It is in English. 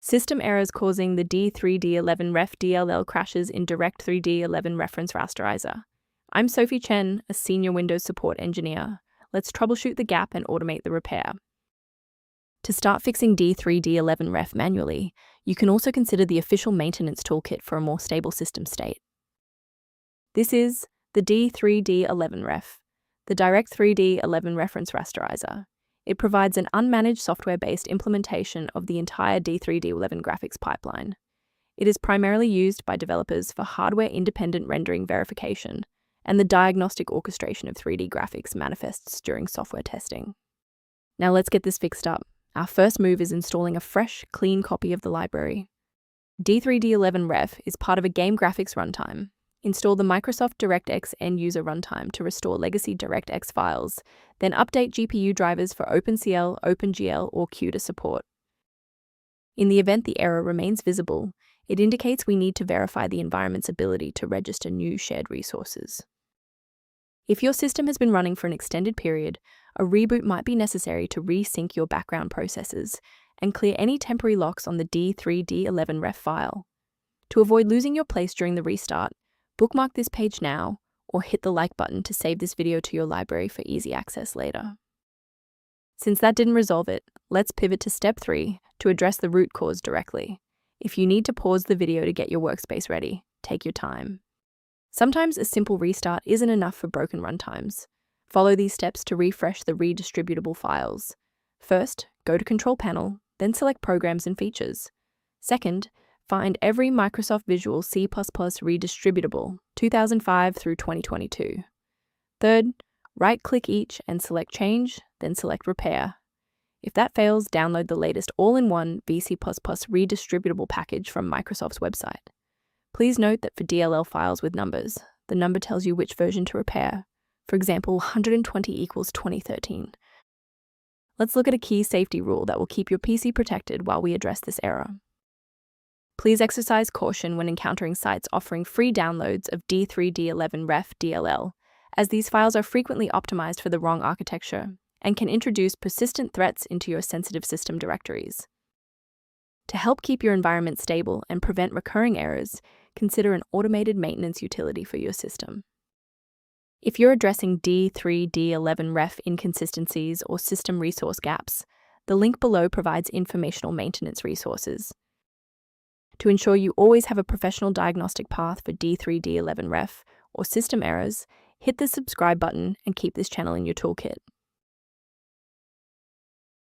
System errors causing the d3d11ref.dll crashes in d3d11 Reference Rasterizer. I'm Sophie Chen, a senior Windows support engineer. Let's troubleshoot the gap and automate the repair. To start fixing d3d11ref manually, you can also consider the official maintenance toolkit for a more stable system state. This is the d3d11ref, the Direct3d11 Reference Rasterizer. It provides an unmanaged software-based implementation of the entire d3d11 graphics pipeline. It is primarily used by developers for hardware-independent rendering verification, and the diagnostic orchestration of 3D graphics manifests during software testing. Now let's get this fixed up. Our first move is installing a fresh, clean copy of the library. d3d11ref is part of a game graphics runtime. Install the Microsoft DirectX end-user runtime to restore legacy DirectX files, then update GPU drivers for OpenCL, OpenGL, or CUDA support. In the event the error remains visible, it indicates we need to verify the environment's ability to register new shared resources. If your system has been running for an extended period, a reboot might be necessary to resync your background processes and clear any temporary locks on the d3d11ref file. To avoid losing your place during the restart, bookmark this page now, or hit the like button to save this video to your library for easy access later. Since that didn't resolve it, let's pivot to step 3 to address the root cause directly. If you need to pause the video to get your workspace ready, take your time. Sometimes a simple restart isn't enough for broken runtimes. Follow these steps to refresh the redistributable files. First, go to Control Panel, then select Programs and Features. Second, find every Microsoft Visual C++ Redistributable 2005 through 2022. Third, right-click each and select Change, then select Repair. If that fails, download the latest all-in-one VC++ Redistributable package from Microsoft's website. Please note that for DLL files with numbers, the number tells you which version to repair. For example, 120 equals 2013. Let's look at a key safety rule that will keep your PC protected while we address this error. Please exercise caution when encountering sites offering free downloads of d3d11ref DLL, as these files are frequently optimized for the wrong architecture and can introduce persistent threats into your sensitive system directories. To help keep your environment stable and prevent recurring errors, consider an automated maintenance utility for your system. If you're addressing d3d11ref inconsistencies or system resource gaps, the link below provides informational maintenance resources. To ensure you always have a professional diagnostic path for d3d11ref or system errors, hit the subscribe button and keep this channel in your toolkit.